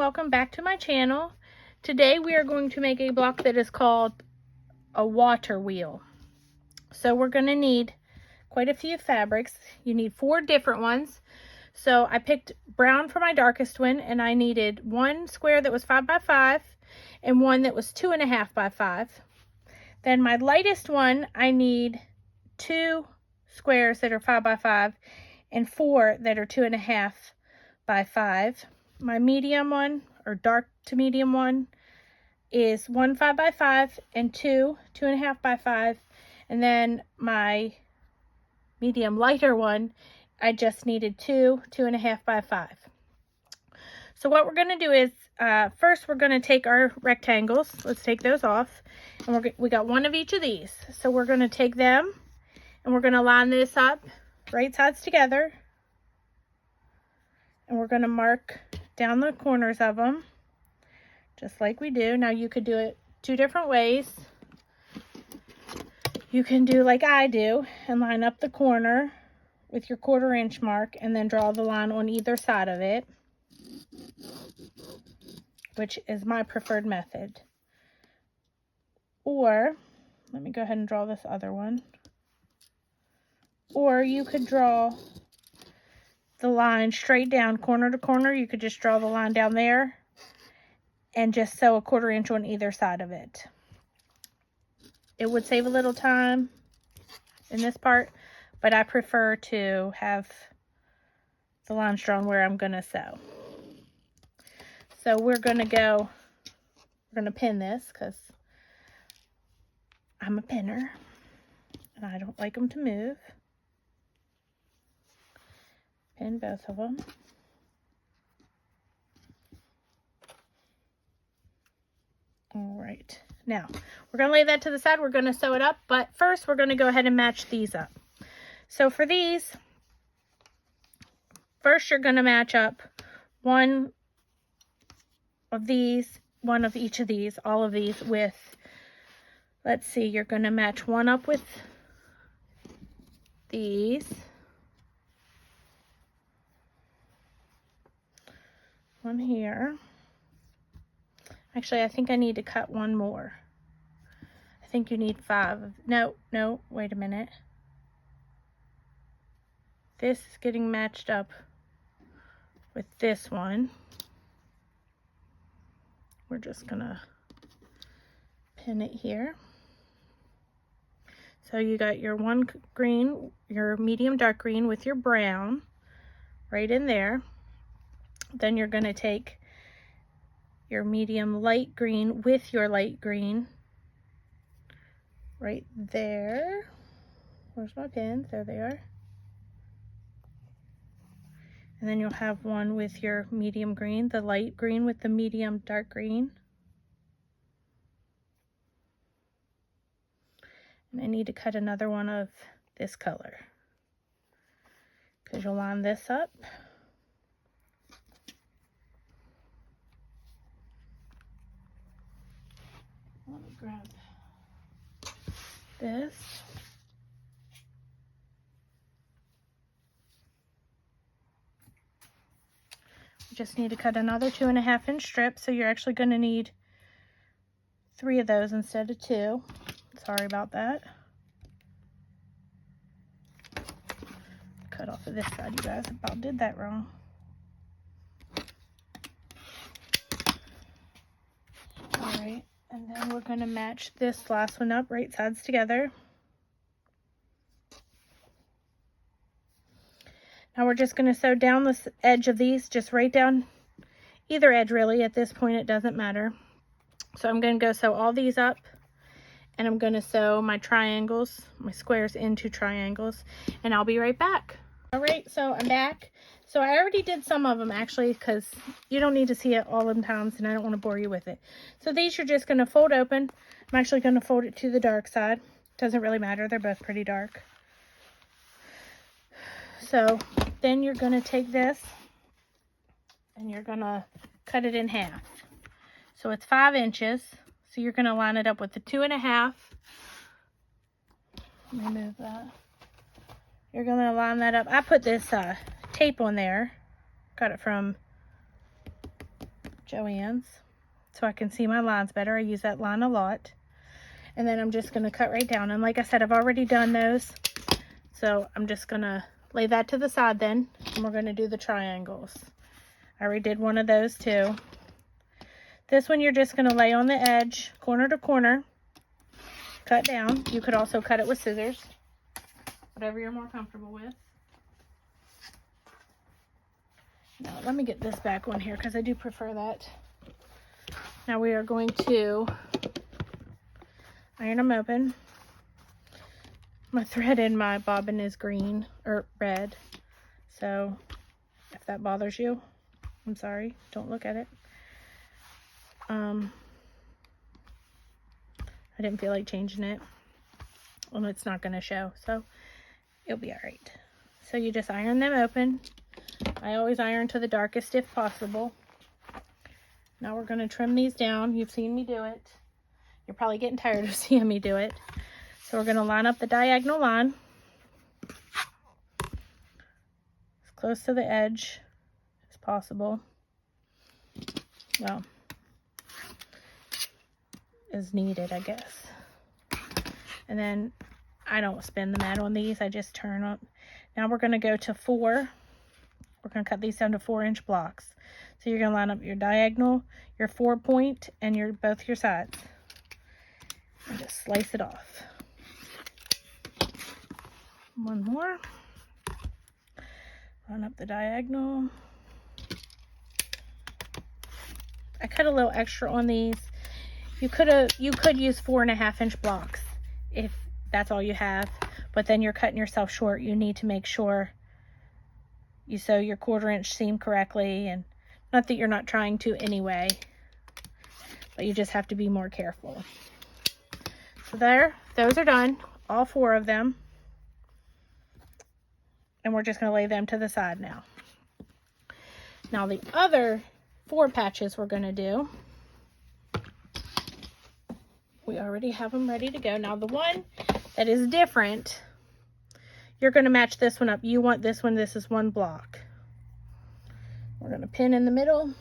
welcome back to my channel. Today we are going to make a block that is called a water wheel. So we're going to need quite a few fabrics. You need 4 different ones. So I picked brown for my darkest one, and I needed one square that was 5 by 5 and one that was 2.5 by 5. Then my lightest one, I need 2 squares that are 5 by 5 and 4 that are 2.5 by 5. My medium one, or dark to medium one, is 1 5 by 5 and 2 2.5 by 5. And then my medium lighter one, I just needed 2 2.5 by 5. So what we're going to do is, first we're going to take our rectangles. Let's take those off. And we got one of each of these. So we're going to take them and we're going to line this up right sides together. And we're going to mark down the corners of them, just like we do. Now you could do it 2 different ways. You can do like I do and line up the corner with your 1/4 inch mark and then draw the line on either side of it, which is my preferred method. Or, let me go ahead and draw this other one. Or you could draw the line straight down corner to corner. You could just draw the line down there and just sew a 1/4 inch on either side of it. It would save a little time in this part, but I prefer to have the lines drawn where I'm going to sew. So we're going to pin this because I'm a pinner and I don't like them to move. Pin both of them. All right, now we're going to lay that to the side. We're going to sew it up, but first we're going to go ahead and match these up. So for these, first you're going to match up one of these, one of each of these, all of these with, let's see, you're going to match one up with these. One here. Actually, I think I need to cut one more. I think you need 5. No, wait a minute. This is getting matched up with this one. We're just gonna pin it here. So you got your one green, your medium dark green with your brown right in there. Then you're going to take your medium light green with your light green right there. Where's my pins? There they are. And then you'll have one with your medium green, the light green with the medium dark green. And I need to cut another one of this color because you'll line this up. Let me grab this. You just need to cut another 2.5 inch strip, so you're actually going to need 3 of those instead of 2. Sorry about that. Cut off of this side, you guys. I about did that wrong. Alright, and then we're going to match this last one up, right sides together. Now we're just going to sew down this edge of these, just right down either edge really. At this point it doesn't matter. So I'm going to go sew all these up, and I'm going to sew my triangles, my squares into triangles, and I'll be right back. Alright, so I'm back. So I already did some of them actually, because you don't need to see it all them times and I don't want to bore you with it. So these you're just going to fold open. I'm actually going to fold it to the dark side. Doesn't really matter, they're both pretty dark. So then you're going to take this and you're going to cut it in half. So it's 5 inches. So you're going to line it up with the 2.5. Let me move that. You're going to line that up. I put this tape on there. Got it from Joann's, so I can see my lines better. I use that line a lot. And then I'm just going to cut right down. And like I said, I've already done those. So I'm just going to lay that to the side then. And we're going to do the triangles. I already did one of those too. This one you're just going to lay on the edge, corner to corner. Cut down. You could also cut it with scissors. Whatever you're more comfortable with. Now let me get this back on here because I do prefer that. Now we are going to iron them open. My thread in my bobbin is green or red, so if that bothers you, I'm sorry, don't look at it. I didn't feel like changing it. Well, it's not going to show, so it'll be all right. So you just iron them open. I always iron to the darkest if possible. Now we're going to trim these down. You've seen me do it. You're probably getting tired of seeing me do it. So we're going to line up the diagonal line as close to the edge as possible. Well, as needed, I guess. And then I don't spin the mat on these. I just turn up. Now we're going to go to 4. We're going to cut these down to 4-inch blocks. So you're going to line up your diagonal, your 4-point, and both your sides. And just slice it off. One more. Line up the diagonal. I cut a little extra on these. You could use 4.5-inch blocks if that's all you have, but then you're cutting yourself short. You need to make sure you sew your 1/4-inch seam correctly, and not that you're not trying to anyway, but you just have to be more careful. So there, those are done, all 4 of them. And we're just going to lay them to the side now. Now the other 4 patches we're going to do, we already have them ready to go. Now the one that is different, you're going to match this one up. You want this one, this is 1 block. We're going to pin in the middle.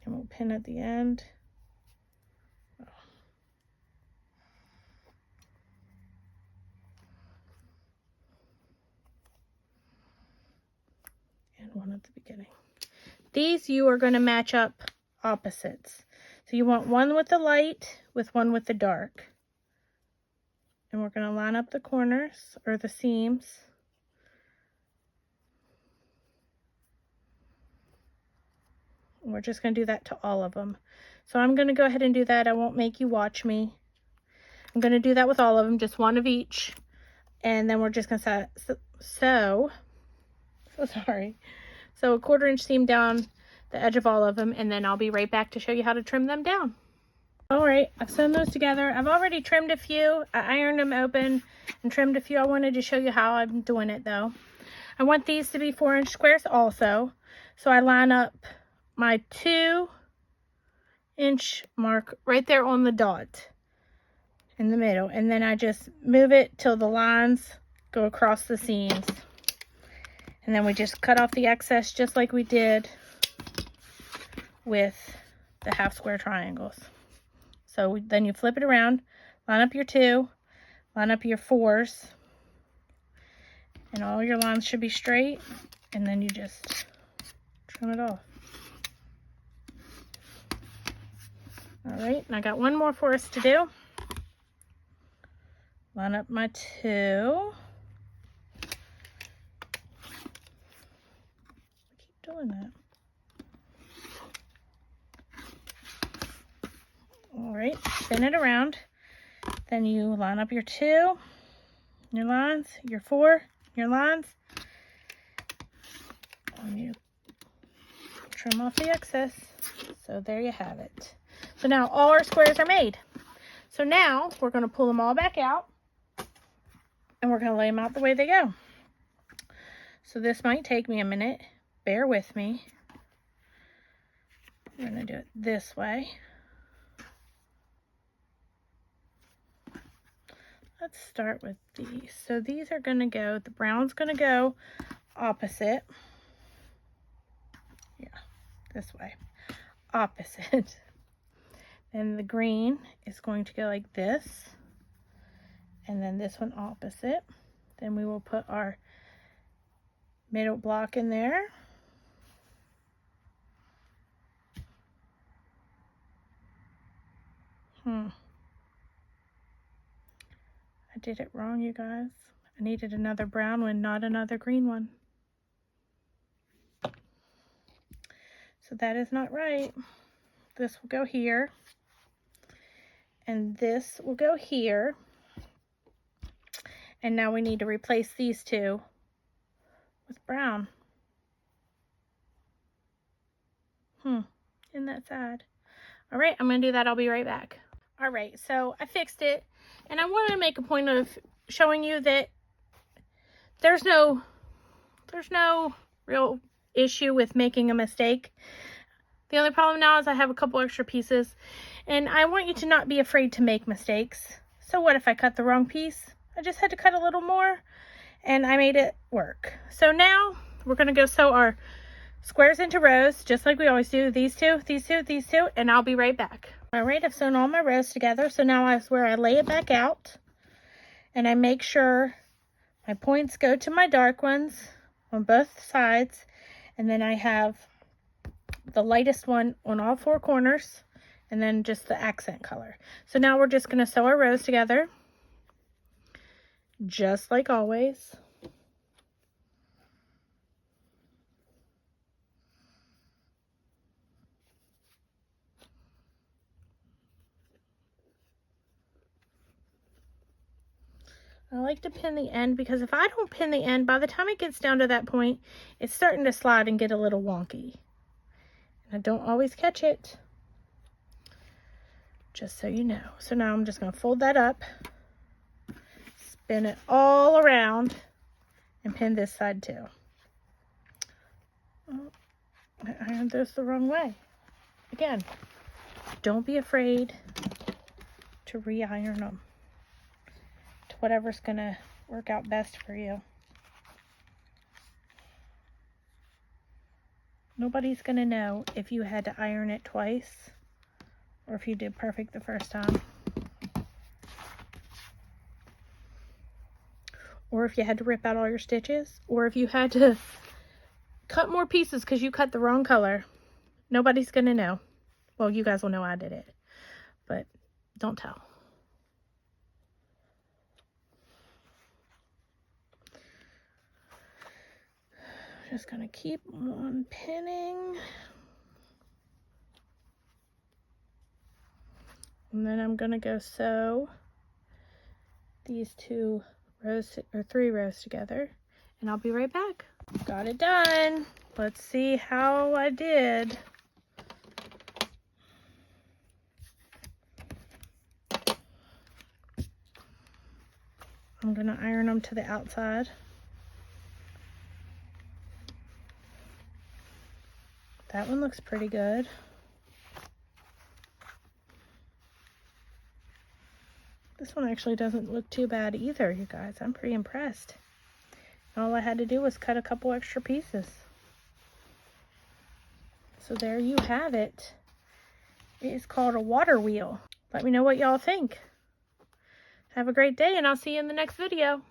And we'll pin at the end. And one at the beginning. These you are going to match up opposites. So you want one with the light with one with the dark. And we're going to line up the corners or the seams. And we're just going to do that to all of them. So I'm going to go ahead and do that. I won't make you watch me. I'm going to do that with all of them, just one of each. And then we're just going to sew a 1/4-inch seam down the edge of all of them, and then I'll be right back to show you how to trim them down. All right, I've sewn those together. I've already trimmed a few. I ironed them open and trimmed a few. I wanted to show you how I'm doing it though. I want these to be 4-inch squares also. So I line up my 2-inch mark right there on the dot in the middle, and then I just move it till the lines go across the seams. And then we just cut off the excess just like we did with the half square triangles. So then you flip it around, line up your 2, line up your 4s, and all your lines should be straight, and then you just trim it off. All right, and I got one more for us to do. Line up my 2. Doing that. All right, spin it around. Then you line up your 2, your lines, your 4, your lines, and you trim off the excess. So there you have it. So now all our squares are made. So now we're going to pull them all back out, and we're going to lay them out the way they go. So this might take me a minute. Bear with me. We're going to do it this way. Let's start with these. So these are going to go, the brown's going to go opposite. Yeah, this way. Opposite. And the green is going to go like this. And then this one opposite. Then we will put our middle block in there. I did it wrong, you guys. I needed another brown one, not another green one. So that is not right. This will go here. And this will go here. And now we need to replace these two with brown. Isn't that sad? All right, I'm going to do that. I'll be right back. All right, so I fixed it. And I wanted to make a point of showing you that there's no real issue with making a mistake. The only problem now is I have a couple extra pieces. And I want you to not be afraid to make mistakes. So what if I cut the wrong piece? I just had to cut a little more. And I made it work. So now we're going to go sew our squares into rows, just like we always do. These two, these two, these two, and I'll be right back. All right, I've sewn all my rows together. So now is where I lay it back out. And I make sure my points go to my dark ones on both sides. And then I have the lightest one on all four corners. And then just the accent color. So now we're just going to sew our rows together. Just like always. I like to pin the end because if I don't pin the end, by the time it gets down to that point, it's starting to slide and get a little wonky. And I don't always catch it. Just so you know. So now I'm just going to fold that up, spin it all around, and pin this side too. Oh, I ironed those the wrong way. Again, don't be afraid to re-iron them. Whatever's gonna work out best for you. Nobody's gonna know if you had to iron it twice or if you did perfect the first time. Or if you had to rip out all your stitches, or if you had to cut more pieces because you cut the wrong color. Nobody's gonna know. Well, you guys will know I did it, but don't tell. Just gonna keep on pinning. And then I'm gonna go sew these two rows or 3 rows together, and I'll be right back. Got it done. Let's see how I did. I'm gonna iron them to the outside. That one looks pretty good. This one actually doesn't look too bad either, you guys. I'm pretty impressed. All I had to do was cut a couple extra pieces. So there you have it. It is called a water wheel. Let me know what y'all think. Have a great day, and I'll see you in the next video.